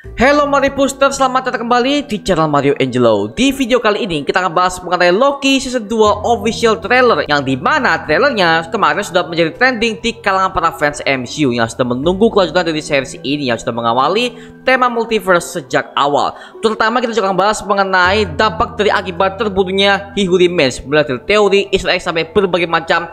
Halo Mario Booster, selamat datang kembali di channel Mario Angelo. Di video kali ini kita akan bahas mengenai Loki Season 2 official trailer, yang dimana trailernya kemarin sudah menjadi trending di kalangan para fans MCU yang sudah menunggu kelanjutan dari series ini yang sudah mengawali tema multiverse sejak awal. Terutama kita juga akan bahas mengenai dampak dari akibat terbunuhnya He Who Remains, mulai dari teori, Easter egg sampai berbagai macam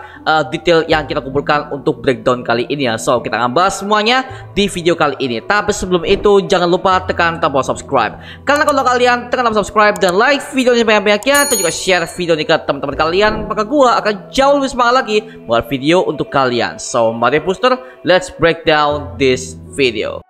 detail yang kita kumpulkan untuk breakdown kali ini ya. So kita akan bahas semuanya di video kali ini. Tapi sebelum itu jangan lupa tekan tombol subscribe, karena kalau kalian tekan tombol subscribe dan like videonya banyak-banyaknya, dan juga share video ini ke teman-teman kalian, maka gua akan jauh lebih semangat lagi buat video untuk kalian. So Mario Booster, let's break down this video.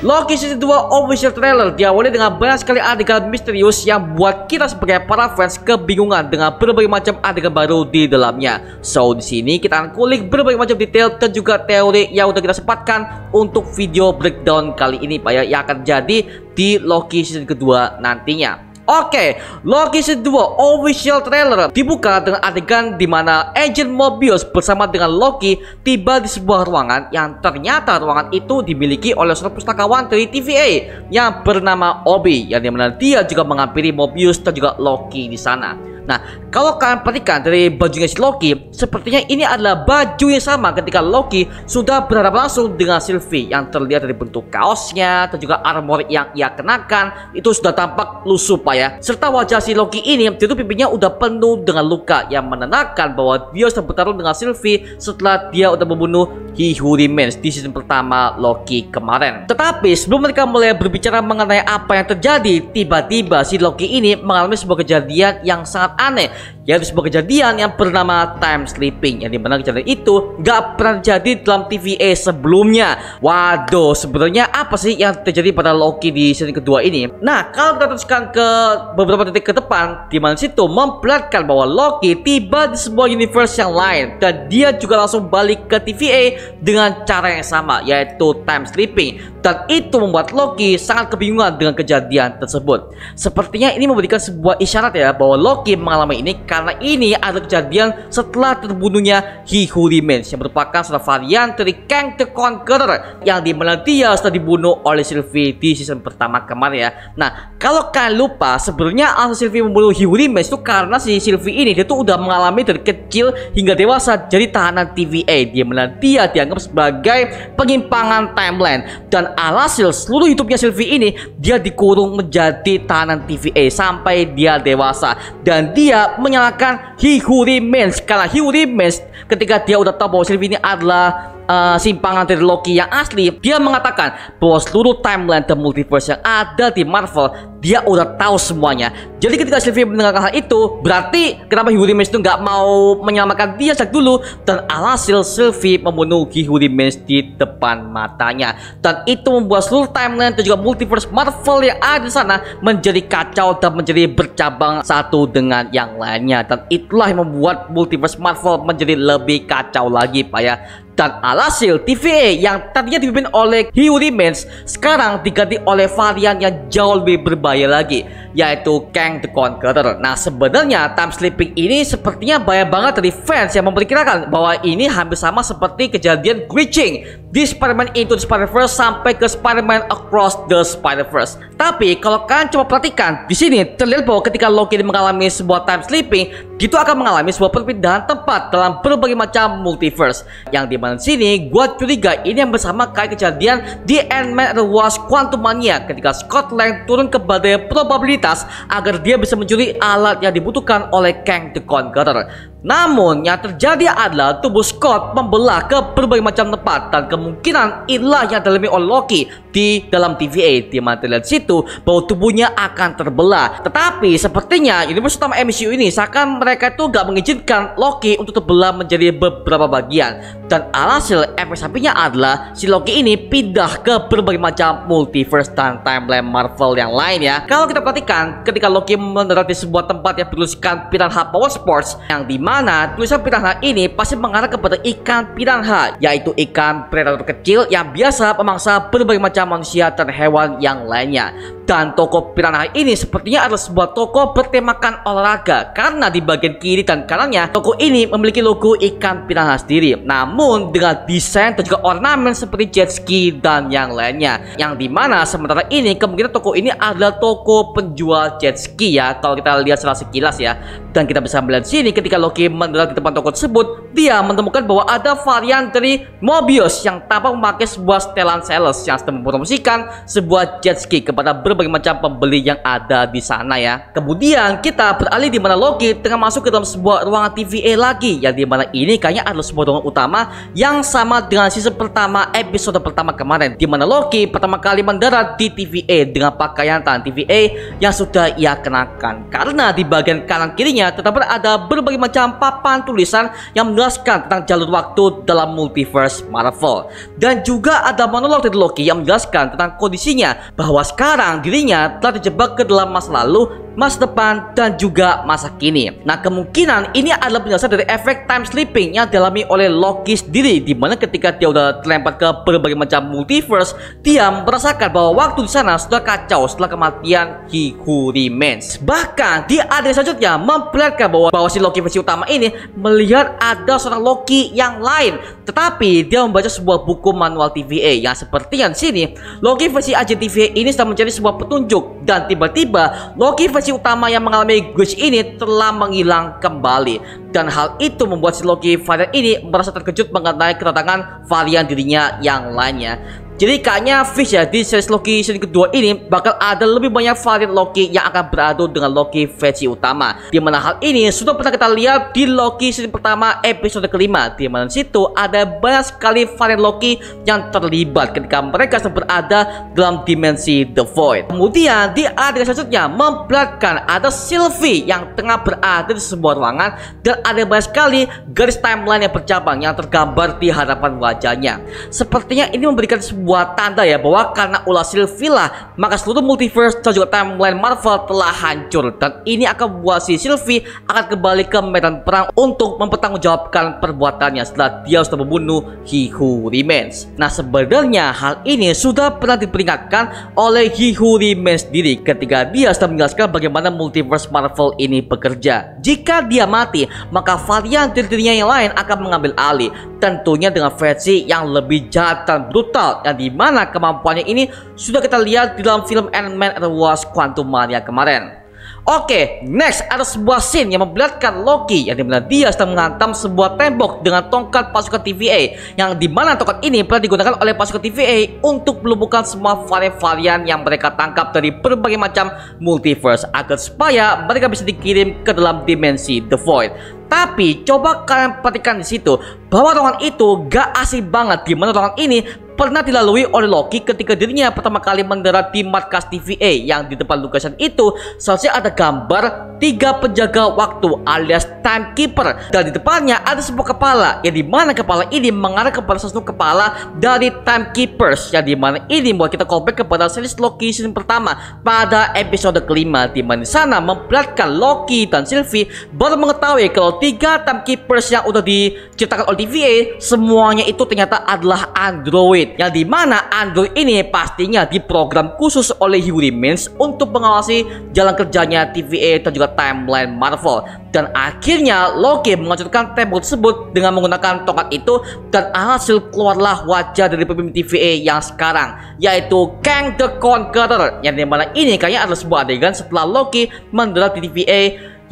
Loki Season 2 official trailer diawali dengan banyak sekali adegan misterius yang buat kita sebagai para fans kebingungan dengan berbagai macam adegan baru di dalamnya. So di sini kita akan kulik berbagai macam detail dan juga teori yang udah kita sempatkan untuk video breakdown kali ini Pak ya, yang akan jadi di Loki Season kedua nantinya. Oke, Loki Season 2 official trailer dibuka dengan adegan di mana Agent Mobius bersama dengan Loki tiba di sebuah ruangan yang ternyata ruangan itu dimiliki oleh seorang pustakawan dari TVA yang bernama Obi, yang dimana dia juga menghampiri Mobius dan juga Loki di sana. Nah, kalau kalian perhatikan dari bajunya si Loki, sepertinya ini adalah baju yang sama ketika Loki sudah berhadapan langsung dengan Sylvie, yang terlihat dari bentuk kaosnya dan juga armor yang ia kenakan itu sudah tampak lusuh Pak ya. Serta wajah si Loki ini itu pipinya udah penuh dengan luka yang menandakan bahwa dia sudah bertarung dengan Sylvie setelah dia udah membunuh He Who Remains di season pertama Loki kemarin. Tetapi sebelum mereka mulai berbicara mengenai apa yang terjadi, tiba-tiba si Loki ini mengalami sebuah kejadian yang sangat aneh, yaitu sebuah kejadian yang bernama time sleeping, yang dimana kejadian itu nggak pernah terjadi dalam TVA sebelumnya. Waduh, sebenarnya apa sih yang terjadi pada Loki di season kedua ini? Nah, kalau kita teruskan ke beberapa titik ke depan, di mana situ memperlihatkan bahwa Loki tiba di sebuah universe yang lain dan dia juga langsung balik ke TVA dengan cara yang sama, yaitu time sleeping, dan itu membuat Loki sangat kebingungan dengan kejadian tersebut. Sepertinya ini memberikan sebuah isyarat ya bahwa Loki mengalami ini karena ini adalah kejadian setelah terbunuhnya He Who Remains, yang merupakan salah varian dari Kang the Conqueror yang dimana dia sudah dibunuh oleh Sylvie di season pertama kemarin ya. Nah, kalau kalian lupa, sebenarnya alasan Sylvie membunuh He Who Remains itu karena si Sylvie ini dia tuh udah mengalami dari kecil hingga dewasa jadi tahanan TVA, di mana dia dianggap sebagai penyimpangan timeline, dan alhasil seluruh hidupnya Sylvie ini dia dikurung menjadi tahanan TVA sampai dia dewasa. Dan dia menyalahkan He Who Remains karena He Who Remains ketika dia udah tahu bahwa Sylvie ini adalah simpangan dari Loki yang asli, dia mengatakan bahwa seluruh timeline dan multiverse yang ada di Marvel dia udah tahu semuanya. Jadi ketika Sylvie mendengarkan hal itu, berarti kenapa He Who Remains itu nggak mau menyelamatkan dia sejak dulu, dan alhasil Sylvie membunuh He Who Remains di depan matanya, dan itu membuat seluruh timeline dan juga multiverse Marvel yang ada di sana menjadi kacau dan menjadi bercabang satu dengan yang lainnya, dan itulah yang membuat multiverse Marvel menjadi lebih kacau lagi Pak ya. Dan alhasil TVA yang tadinya dipimpin oleh He Who Remains sekarang diganti oleh varian yang jauh lebih berbahaya lagi, yaitu Kang the Conqueror. Nah, sebenarnya time sleeping ini sepertinya bahaya banget dari fans yang memperkirakan bahwa ini hampir sama seperti kejadian glitching di Spider-Man Into the Spider-Verse sampai ke Spider-Man Across the Spider-Verse. Tapi kalau kalian coba perhatikan di sini, terlihat bahwa ketika Loki mengalami sebuah time sleeping, itu akan mengalami sebuah perpindahan tempat dalam berbagai macam multiverse, yang di mana sini gua curiga ini yang bersama kayak kejadian di Ant-Man and the Wasp Quantumania ketika Scott Lang turun ke badai probabilitas agar dia bisa mencuri alat yang dibutuhkan oleh Kang the Conqueror. Namun yang terjadi adalah tubuh Scott membelah ke berbagai macam tempat, dan kemungkinan inilah yang dialami oleh Loki di dalam TVA, di mana terlihat situ bahwa tubuhnya akan terbelah. Tetapi sepertinya universe utama MCU ini seakan mereka itu gak mengizinkan Loki untuk terbelah menjadi beberapa bagian, dan alhasil efek sampingnya adalah si Loki ini pindah ke berbagai macam multiverse dan timeline Marvel yang lain ya. ya. Kalau kita perhatikan ketika Loki mendarat di sebuah tempat yang bertuliskan Piranha Power Sports, yang dimana tulisan piranha ini pasti mengarah kepada ikan piranha, yaitu ikan predator kecil yang biasa memangsa berbagai macam manusia dan hewan yang lainnya. Dan toko piranha ini sepertinya adalah sebuah toko bertemakan olahraga, karena di bagian kiri dan kanannya toko ini memiliki logo ikan piranha sendiri, namun dengan desain dan juga ornamen seperti jet ski dan yang lainnya. Yang dimana sementara ini kemungkinan toko ini adalah toko penjual jet ski ya, kalau kita lihat secara sekilas ya. Dan kita bisa melihat sini ketika Loki mendarat di depan toko tersebut, dia menemukan bahwa ada varian dari Mobius yang tampak memakai sebuah setelan sales yang sedang mempromosikan sebuah jet ski kepada berbagai macam pembeli yang ada di sana ya. Kemudian kita beralih di mana Loki tengah masuk ke dalam sebuah ruangan TVA lagi, yang dimana ini kayaknya adalah sebuah ruangan utama yang sama dengan season pertama episode pertama kemarin, di mana Loki pertama kali mendarat di TVA dengan pakaian tahan TVA yang sudah ia kenakan, karena di bagian kanan kirinya terdapat ada berbagai macam papan tulisan yang menjelaskan tentang jalur waktu dalam multiverse Marvel, dan juga ada monolog dari Loki yang menjelaskan tentang kondisinya bahwa sekarang dirinya telah terjebak ke dalam masa lalu, masa depan, dan juga masa kini. Nah, kemungkinan ini adalah penjelasan dari efek time slipping yang dialami oleh Loki sendiri, dimana ketika dia udah terlempar ke berbagai macam multiverse, dia merasakan bahwa waktu di sana sudah kacau setelah kematian He Who Remains. Bahkan di adegan selanjutnya memperlihatkan bahwa si Loki versi utama ini melihat ada seorang Loki yang lain, tetapi dia membaca sebuah buku manual TVA yang sepertinya di sini Loki versi agent TVA ini sedang mencari sebuah petunjuk, dan tiba-tiba Loki versi utama yang mengalami glitch ini telah menghilang kembali, dan hal itu membuat si Loki varian ini merasa terkejut mengenai kedatangan varian dirinya yang lainnya. Jadi kayaknya fix ya, di series Loki season kedua ini bakal ada lebih banyak varian Loki yang akan beradu dengan Loki versi utama, dimana hal ini sudah pernah kita lihat di Loki season pertama episode kelima, dimana situ ada banyak sekali varian Loki yang terlibat ketika mereka sedang berada dalam dimensi The Void. Kemudian di adegan selanjutnya memperlihatkan ada Sylvie yang tengah berada di sebuah ruangan, dan ada banyak sekali garis timeline yang bercabang yang tergambar di hadapan wajahnya. Sepertinya ini memberikan sebuah tanda ya bahwa karena ulah Sylvie lah, maka seluruh multiverse dan juga timeline Marvel telah hancur, dan ini akan membuat si Sylvie akan kembali ke medan perang untuk mempertanggungjawabkan perbuatannya setelah dia sudah membunuh He Who Remains. Nah, sebenarnya hal ini sudah pernah diperingatkan oleh He Who Remains sendiri ketika dia sudah menjelaskan bagaimana multiverse Marvel ini bekerja. Jika dia mati, maka varian dari dirinya yang lain akan mengambil alih, tentunya dengan versi yang lebih jahat dan brutal, yang dimana kemampuannya ini sudah kita lihat di dalam film Ant-Man and the Wasp Quantumania kemarin. Oke, next ada sebuah scene yang memperlihatkan Loki yang dimana dia sedang menghantam sebuah tembok dengan tongkat pasukan TVA, yang dimana tongkat ini pernah digunakan oleh pasukan TVA untuk melumpuhkan semua varian-varian yang mereka tangkap dari berbagai macam multiverse agar supaya mereka bisa dikirim ke dalam dimensi The Void. Tapi coba kalian perhatikan di situ bahwa ruangan itu gak asik banget, dimana ruangan ini pernah dilalui oleh Loki ketika dirinya pertama kali mendarat di markas TVA, yang di depan lukisan itu seharusnya ada gambar 3 penjaga waktu alias timekeeper, dan di depannya ada sebuah kepala, yang dimana kepala ini mengarah kepada satu kepala dari timekeepers, yang dimana ini membuat kita callback kepada series Loki season pertama pada episode kelima, dimana di sana memperlihatkan Loki dan Sylvie baru mengetahui kalau 3 timekeepers yang udah diciptakan oleh TVA semuanya itu ternyata adalah android, yang dimana android ini pastinya diprogram khusus oleh He Who Remains untuk mengawasi jalan kerjanya TVA dan juga timeline Marvel. Dan akhirnya Loki menghancurkan tembok tersebut dengan menggunakan tongkat itu, dan alhasil keluarlah wajah dari pemimpin TVA yang sekarang, yaitu Kang the Conqueror, yang dimana ini kayaknya adalah sebuah adegan setelah Loki mendarat di TVA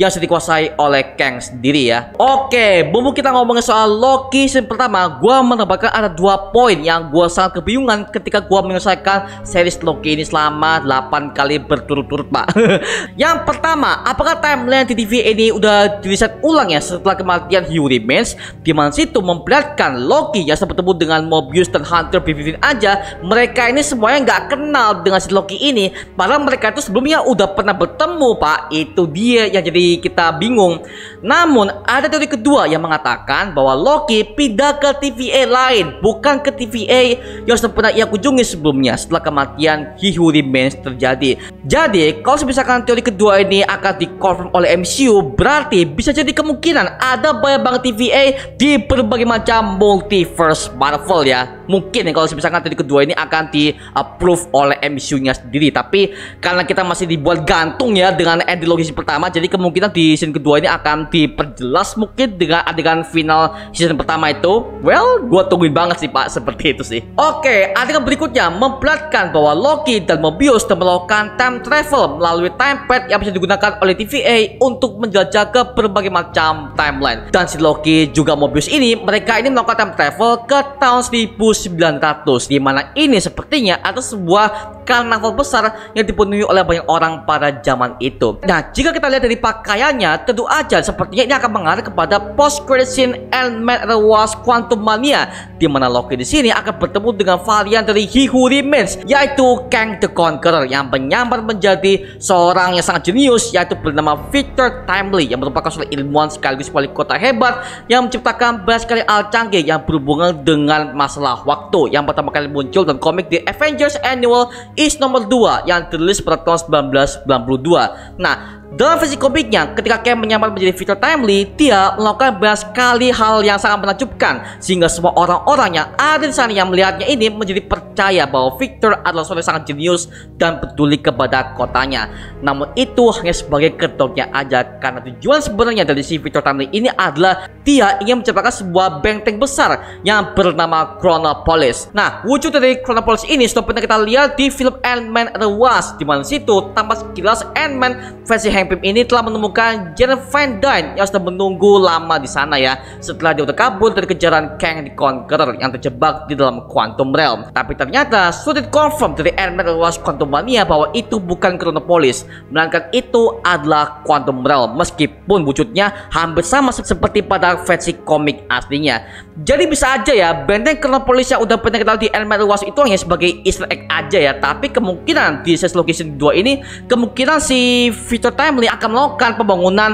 yang sudah dikuasai oleh Kang sendiri ya. Oke, bumbu kita ngomongin soal Loki season pertama, gue menambahkan ada 2 poin yang gue sangat kebingungan ketika gue menyelesaikan series Loki ini selama 8 kali berturut-turut, Pak. Yang pertama, apakah timeline di TVA ini udah di-reset ulang ya setelah kematian He Who Remains, di mana situ memperlihatkan Loki yang sempat bertemu dengan Mobius dan Hunter B15 aja, mereka ini semuanya nggak kenal dengan si Loki ini, padahal mereka itu sebelumnya udah pernah bertemu, Pak. Itu dia yang jadi kita bingung. Namun ada teori kedua yang mengatakan bahwa Loki pindah ke TVA lain, bukan ke TVA yang sudah pernah ia kunjungi sebelumnya setelah kematian He Who Remains terjadi. Jadi kalau misalkan teori kedua ini akan dikonfirm oleh MCU, berarti bisa jadi kemungkinan ada banyak banget TVA di berbagai macam multiverse Marvel ya. Mungkin ya kalau misalkan teori kedua ini akan di-approve oleh MCU-nya sendiri. Tapi karena kita masih dibuat gantung ya dengan ending logis pertama, jadi kemungkinan di season kedua ini akan diperjelas mungkin dengan adegan final season pertama itu. Well, gua tungguin banget sih Pak, seperti itu sih. Oke, adegan berikutnya memperlihatkan bahwa Loki dan Mobius telah melakukan time travel melalui time pad yang bisa digunakan oleh TVA untuk menjelajah ke berbagai macam timeline. Dan si Loki juga Mobius ini, mereka ini melakukan time travel ke tahun 1900, di mana ini sepertinya ada sebuah karnaval besar yang dipenuhi oleh banyak orang pada zaman itu. Nah, jika kita lihat dari pakaiannya, tentu aja sepertinya ini akan mengarah kepada post-credit scene Ant-Man and the Wasp: Quantumania, di mana Loki di sini akan bertemu dengan varian dari He Who Remains, yaitu Kang the Conqueror, yang menyamar menjadi seorang yang sangat jenius, yaitu bernama Victor Timely, yang merupakan seorang ilmuwan sekaligus wali kota hebat yang menciptakan banyak sekali alat canggih yang berhubungan dengan masalah waktu, yang pertama kali muncul dalam komik The Avengers Annual Issue nomor 2 yang dirilis pada tahun 1992. Nah, dalam versi komiknya, ketika Kang menyamar menjadi Victor Timely, dia melakukan banyak sekali hal yang sangat menakjubkan, sehingga semua orang-orang yang ada di sana yang melihatnya ini menjadi percaya bahwa Victor adalah seorang yang sangat jenius dan peduli kepada kotanya. Namun itu hanya sebagai kedoknya aja, karena tujuan sebenarnya dari si Victor Timely ini adalah dia ingin menciptakan sebuah benteng besar yang bernama Chronopolis. Nah, wujud dari Chronopolis ini sudah pernah kita lihat di film Ant-Man and the Wasp, di mana situ tampak sekilas Ant-Man versi Hank Pym ini telah menemukan Janet Van Dyne yang sudah menunggu lama di sana ya, setelah dia udah kabur dari kejaran Kang the Conqueror yang terjebak di dalam Quantum Realm. Tapi ternyata sudah confirm dari Ant-Man and the Wasp: Quantumania bahwa itu bukan Chronopolis, melainkan itu adalah Quantum Realm, meskipun wujudnya hampir sama seperti pada versi komik aslinya. Jadi bisa aja ya benteng Chronopolis yang udah pernah kita lihat di Ant-Man and the Wasp itu hanya sebagai easter egg aja ya. Tapi kemungkinan di season location 2 ini, kemungkinan si Victor Timely akan melakukan pembangunan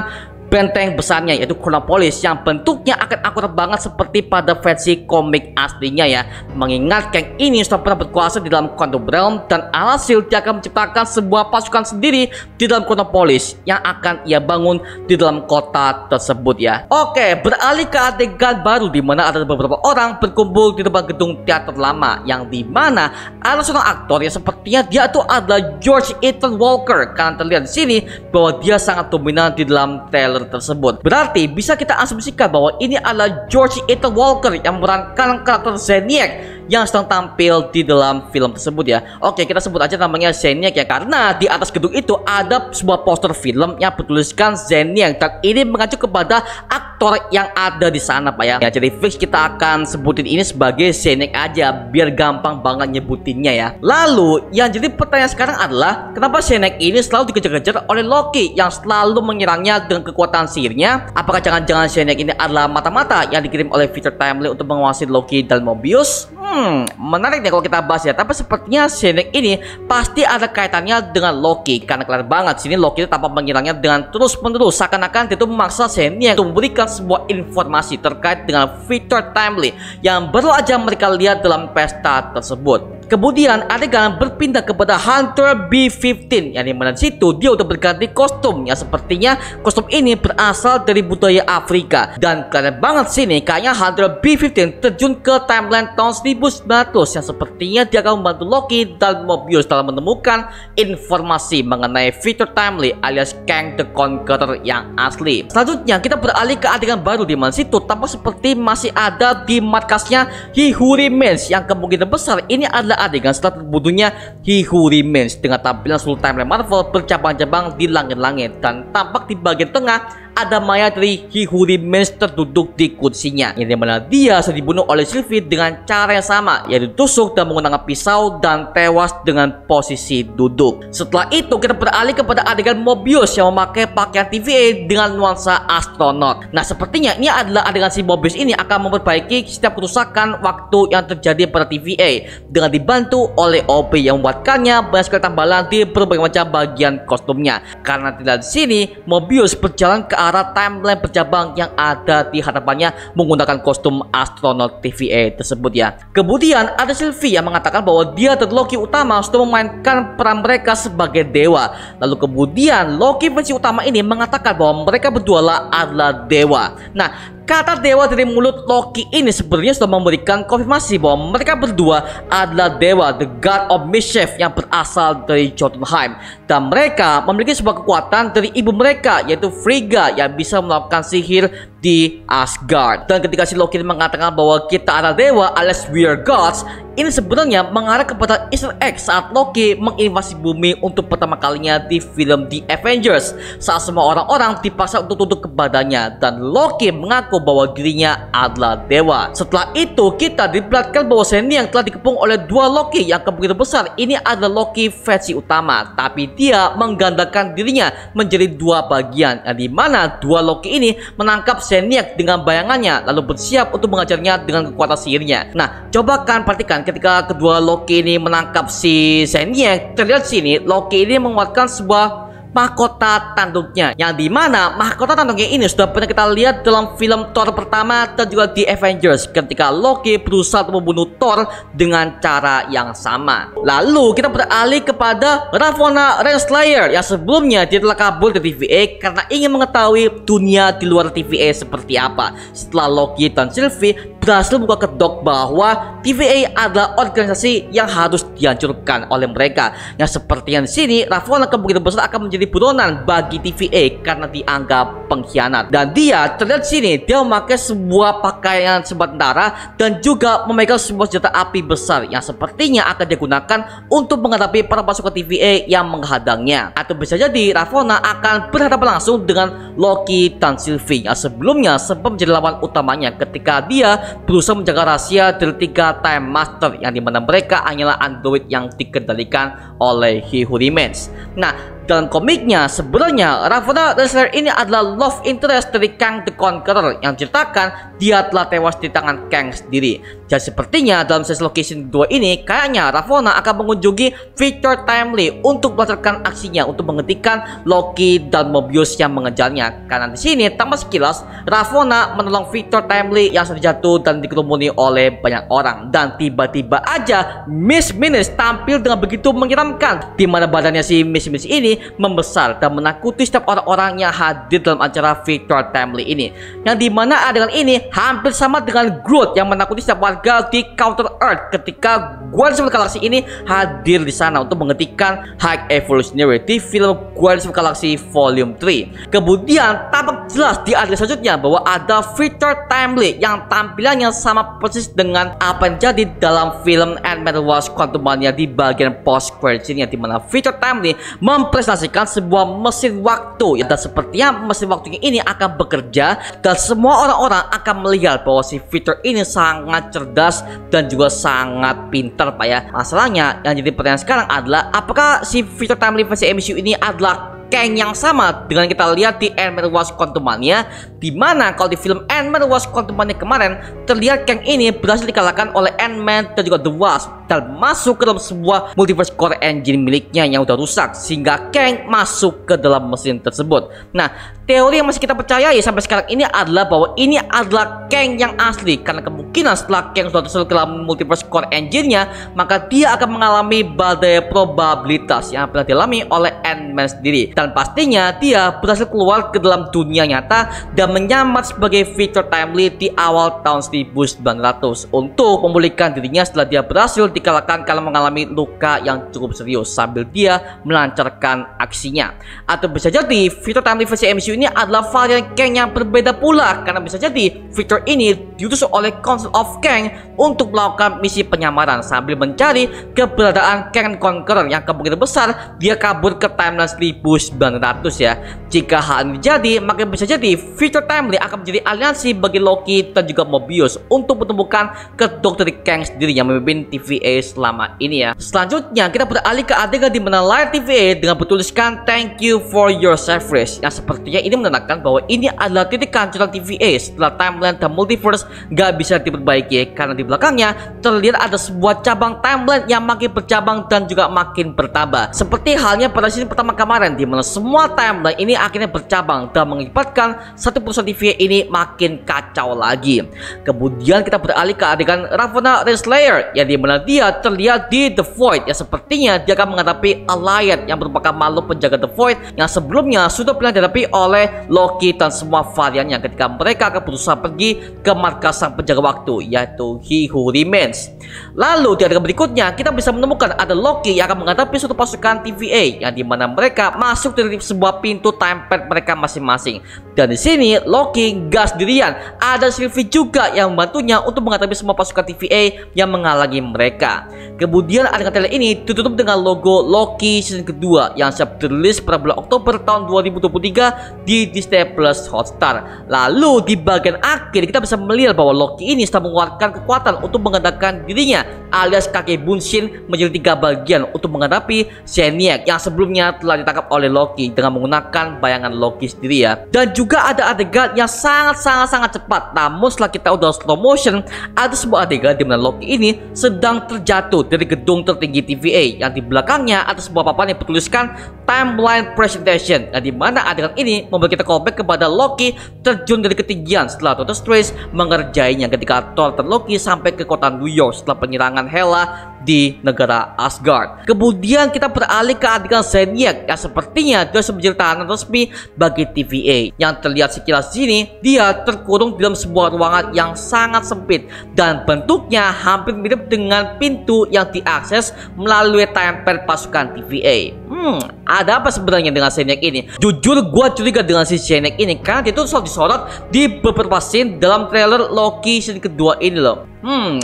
benteng besarnya, yaitu Chronopolis, yang bentuknya akan akurat banget seperti pada versi komik aslinya ya. Mengingat Kang ini sudah pernah berkuasa di dalam Quantum Realm, dan alhasil dia akan menciptakan sebuah pasukan sendiri di dalam Chronopolis yang akan ia bangun di dalam kota tersebut ya. Oke, beralih ke adegan baru di mana ada beberapa orang berkumpul di depan gedung teater lama, yang dimana ada seorang aktor yang sepertinya dia itu adalah George Ethan Walker, karena terlihat di sini bahwa dia sangat dominan di dalam trailer tersebut. Berarti bisa kita asumsikan bahwa ini adalah George Ethan Walker yang memerankan karakter Zeniac yang sedang tampil di dalam film tersebut ya. Oke, kita sebut aja namanya Zeniac ya, karena di atas gedung itu ada sebuah poster film yang bertuliskan Zeniac, dan ini mengacu kepada aktor yang ada di sana Pak ya. Jadi fix kita akan sebutin ini sebagai Zeniac aja biar gampang banget nyebutinnya ya. Lalu yang jadi pertanyaan sekarang adalah, kenapa Zeniac ini selalu dikejar-kejar oleh Loki yang selalu menyerangnya dengan kekuatan sihirnya? Apakah jangan-jangan Zeniac ini adalah mata-mata yang dikirim oleh Victor Timely untuk menguasai Loki dan Mobius? Menarik nih kalau kita bahas ya. Tapi sepertinya Zeniac ini pasti ada kaitannya dengan Loki, karena kelihatan banget sini Loki itu tampak menyerangnya dengan terus-menerus, seakan-akan dia itu memaksa Zeniac untuk memberikan sebuah informasi terkait dengan Victor Timely yang baru aja mereka lihat dalam pesta tersebut. Kemudian adegan berpindah kepada Hunter B-15, yang dimana situ dia udah berganti kostum, yang sepertinya kostum ini berasal dari budaya Afrika. Dan kelihatan banget sini kayaknya Hunter B-15 terjun ke timeline tahun 1900, yang sepertinya dia akan membantu Loki dan Mobius dalam menemukan informasi mengenai Victor Timely alias Kang the Conqueror yang asli. Selanjutnya kita beralih ke adegan baru, di mana situ tampak seperti masih ada di markasnya He Who Remains, yang kemungkinan besar ini adalah adegan setelah terbunuhnya He Who Remains, dengan tampilan seluruh timeline Marvel bercabang-cabang di langit-langit, dan tampak di bagian tengah ada mayat dari He Who Remains terduduk di kursinya, yang dimana dia sudah dibunuh oleh Sylvie dengan cara yang sama, yaitu ditusuk dan menggunakan pisau dan tewas dengan posisi duduk. Setelah itu kita beralih kepada adegan Mobius yang memakai pakaian TVA dengan nuansa astronot. Nah, sepertinya ini adalah adegan si Mobius ini akan memperbaiki setiap kerusakan waktu yang terjadi pada TVA dengan dibantu oleh OP yang membuatkannya banyak sekali tambalan di berbagai macam bagian kostumnya. Karena tidak di sini, Mobius berjalan ke arah timeline bercabang yang ada di hadapannya menggunakan kostum astronot TVA tersebut ya. Kemudian ada Sylvie yang mengatakan bahwa dia dan Loki utama sudah memainkan peran mereka sebagai dewa. Lalu kemudian Loki versi utama ini mengatakan bahwa mereka berdua adalah dewa. Nah, kata dewa dari mulut Loki ini sebenarnya sudah memberikan konfirmasi bahwa mereka berdua adalah dewa, the god of mischief, yang berasal dari Jotunheim. Dan mereka memiliki sebuah kekuatan dari ibu mereka, yaitu Frigga, yang bisa melakukan sihir di Asgard. Dan ketika si Loki mengatakan bahwa kita adalah dewa alias we are gods, ini sebenarnya mengarah kepada Easter egg saat Loki menginvasi bumi untuk pertama kalinya di film The Avengers, saat semua orang-orang dipaksa untuk tunduk kepadanya dan Loki mengaku bahwa dirinya adalah dewa. Setelah itu kita diperlihatkan bahwa seni yang telah dikepung oleh dua Loki yang kemungkinan besar ini adalah Loki versi utama, tapi dia menggandakan dirinya menjadi dua bagian, yang dimana dua Loki ini menangkap Seniac dengan bayangannya lalu bersiap untuk mengajarnya dengan kekuatan sihirnya. Nah, coba kan perhatikan ketika kedua Loki ini menangkap si Seniac, terlihat sini Loki ini menguatkan sebuah mahkota tanduknya, yang dimana mahkota tanduknya ini sudah pernah kita lihat dalam film Thor pertama dan juga di Avengers ketika Loki berusaha untuk membunuh Thor dengan cara yang sama. Lalu kita beralih kepada Ravonna Renslayer yang sebelumnya dia telah kabur ke TVA karena ingin mengetahui dunia di luar TVA seperti apa. Setelah Loki dan Sylvie berhasil buka kedok bahwa TVA adalah organisasi yang harus dihancurkan oleh mereka, yang seperti yang di sini Ravonna kemungkinan besar akan menjadi buronan bagi TVA karena dianggap pengkhianat. Dan dia terlihat sini dia memakai sebuah pakaian tentara dan juga memegang sebuah senjata api besar yang sepertinya akan digunakan untuk menghadapi para pasukan TVA yang menghadangnya. Atau bisa jadi Ravonna akan berhadapan langsung dengan Loki dan Sylvie yang sebelumnya sempat menjadi lawan utamanya ketika dia berusaha menjaga rahasia dari 3 Time Master, yang dimana mereka hanyalah android yang dikendalikan oleh He Who Remains. Nah, dalam komiknya sebenarnya Ravonna Renslayer ini adalah love interest dari Kang the Conqueror yang ceritakan dia telah tewas di tangan Kang sendiri. Dan sepertinya dalam series location 2 ini kayaknya Ravonna akan mengunjungi Victor Timely untuk melancarkan aksinya untuk menghentikan Loki dan Mobius yang mengejarnya. Karena di sini tanpa sekilas Ravonna menolong Victor Timely yang sudah jatuh dan dikerumuni oleh banyak orang, dan tiba-tiba aja Miss Minutes tampil dengan begitu menyeramkan, di mana badannya si Miss Minutes ini membesar dan menakuti setiap orang-orang yang hadir dalam acara Victor Timely ini, yang dimana adegan ini hampir sama dengan Groot yang menakuti setiap warga di Counter Earth ketika Guardians of the Galaxy ini hadir di sana untuk menghentikan High Evolutionary di film Guardians of the Galaxy Volume 3. Kemudian tampak jelas di adegan selanjutnya bahwa ada Victor Timely yang tampilannya sama persis dengan apa yang jadi dalam film Ant-Man Wasp Quantumania di bagian post credit scene, yang dimana Victor Timely mempresentasikan sebuah mesin waktu, dan sepertinya mesin waktunya ini akan bekerja dan semua orang-orang akan melihat bahwa si Victor ini sangat cerdas dan juga sangat pintar Pak ya. Masalahnya yang jadi pertanyaan sekarang adalah apakah si Victor Timely versi MCU ini adalah Kang yang sama dengan kita lihat di Ant-Man Wasp Quantumania, dimana kalau di film Ant-Man Wasp Quantumania kemarin terlihat Kang ini berhasil dikalahkan oleh Ant-Man dan juga The Wasp dan masuk ke dalam sebuah multiverse core engine miliknya yang udah rusak sehingga Kang masuk ke dalam mesin tersebut. Nah, teori yang masih kita percayai sampai sekarang ini adalah bahwa ini adalah Kang yang asli, karena kemungkinan setelah Kang sudah terselip ke dalam multiverse core engine-nya, maka dia akan mengalami badai probabilitas yang pernah dialami oleh Ant-Man sendiri. Dan pastinya dia berhasil keluar ke dalam dunia nyata dan menyamar sebagai Victor Timely di awal tahun 1900 untuk memulihkan dirinya setelah dia berhasil dikalahkan kalau mengalami luka yang cukup serius sambil dia melancarkan aksinya. Atau bisa jadi fitur timely versi MCU ini adalah varian Kang yang berbeda pula, karena bisa jadi fitur ini diutus oleh Council of Kang untuk melakukan misi penyamaran sambil mencari keberadaan Kang Conqueror yang kemungkinan besar dia kabur ke timeline 1900 ya. Jika hal ini terjadi, maka bisa jadi fitur timely akan menjadi aliansi bagi Loki dan juga Mobius untuk menemukan kedok dari Kang sendiri yang memimpin TVA selama ini ya. Selanjutnya kita beralih ke adegan di mana layar TVA dengan bertuliskan "Thank you for your service", yang sepertinya ini menandakan bahwa ini adalah titik kehancuran TVA setelah timeline dan multiverse gak bisa diperbaiki, karena di belakangnya terlihat ada sebuah cabang timeline yang makin bercabang dan juga makin bertambah. Seperti halnya pada scene pertama kemarin di mana semua timeline ini akhirnya bercabang dan mengakibatkan satu perusahaan TVA ini makin kacau lagi. Kemudian kita beralih ke adegan Ravonna Renslayer yang dimana dia terlihat di The Void, yang sepertinya dia akan menghadapi Alliance yang merupakan makhluk penjaga The Void yang sebelumnya sudah pernah dihadapi oleh Loki dan semua variannya ketika mereka akan berusaha pergi ke markas sang penjaga waktu, yaitu He Who Remains. Lalu di adegan berikutnya kita bisa menemukan ada Loki yang akan menghadapi suatu pasukan TVA yang dimana mereka masuk dari sebuah pintu time pad mereka masing-masing. Dan di sini Loki gak sendirian, ada Sylvie juga yang membantunya untuk menghadapi semua pasukan TVA yang menghalangi mereka. Kemudian adegan trailer ini ditutup dengan logo Loki season kedua yang siap dirilis pada bulan Oktober tahun 2023 di Disney Plus Hotstar. Lalu di bagian akhir kita bisa melihat bahwa Loki ini sedang mengeluarkan kekuatan untuk menggandakan dirinya alias kakek Bunshin menjadi 3 bagian untuk menghadapi Zeniac yang sebelumnya telah ditangkap oleh Loki dengan menggunakan bayangan Loki sendiri ya. Dan juga ada adegan yang sangat cepat, namun setelah kita udah slow motion, ada sebuah adegan di mana Loki ini sedang terjatuh dari gedung tertinggi TVA yang di belakangnya ada sebuah papan yang bertuliskan Timeline Presentation, yang dimana adegan ini membuat kita callback kepada Loki terjun dari ketinggian setelah Doctor Strange mengerjainya ketika Thor dan Loki sampai ke kota New York setelah penyerangan Hela di negara Asgard. Kemudian kita beralih ke adegan Zeniac yang sepertinya dia menjadi tahanan resmi bagi TVA. Yang terlihat sekilas sini, dia terkurung dalam sebuah ruangan yang sangat sempit dan bentuknya hampir mirip dengan pintu yang diakses melalui tempat pasukan TVA. Ada apa sebenarnya dengan Zeniac ini? Jujur gue curiga dengan si Zeniac ini karena dia itu selalu disorot di beberapa scene dalam trailer Loki season kedua ini loh.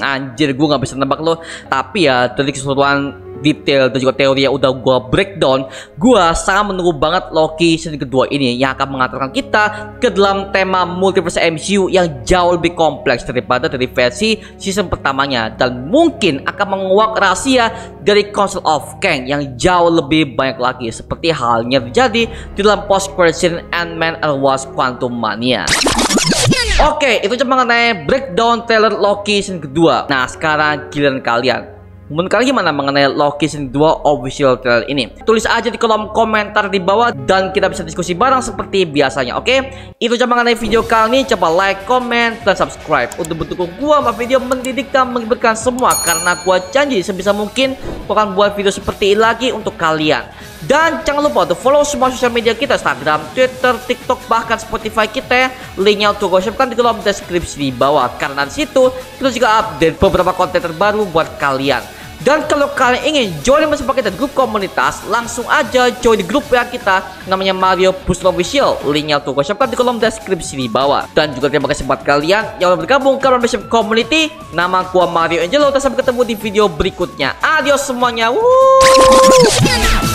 Anjir, gue gak bisa nebak loh. Tapi ya dari keseluruhan detail dan juga teori yang udah gue breakdown, gue sangat menunggu banget Loki season kedua ini yang akan mengantarkan kita ke dalam tema multiverse MCU yang jauh lebih kompleks daripada dari versi season pertamanya, dan mungkin akan menguak rahasia dari Council of Kang yang jauh lebih banyak lagi, seperti halnya terjadi di dalam post-credit scene Ant-Man and Wasp Quantumania. Oke, itu cuma mengenai breakdown trailer Loki season kedua. Nah, sekarang giliran kalian. Menurut kalian gimana mengenai Loki season 2 official trailer ini? Tulis aja di kolom komentar di bawah dan kita bisa diskusi bareng seperti biasanya, oke? Itu cuma mengenai video kali ini. Coba like, comment, dan subscribe untuk mendukung gua sama video mendidik dan mengibarkan semua, karena gua janji sebisa mungkin gua akan buat video seperti ini lagi untuk kalian. Dan jangan lupa untuk follow semua sosial media kita, Instagram, Twitter, TikTok, bahkan Spotify kita. Linknya untuk gue share di kolom deskripsi di bawah, karena di situ kita juga update beberapa konten terbaru buat kalian. Dan kalau kalian ingin join bersama kita di grup komunitas, langsung aja join di grup yang kita namanya Mario Booster Official. Linknya untuk gue share di kolom deskripsi di bawah. Dan juga terima kasih buat kalian yang udah bergabung ke membership community. Nama gua Mario Angelo. Sampai ketemu di video berikutnya. Adios semuanya. Woo!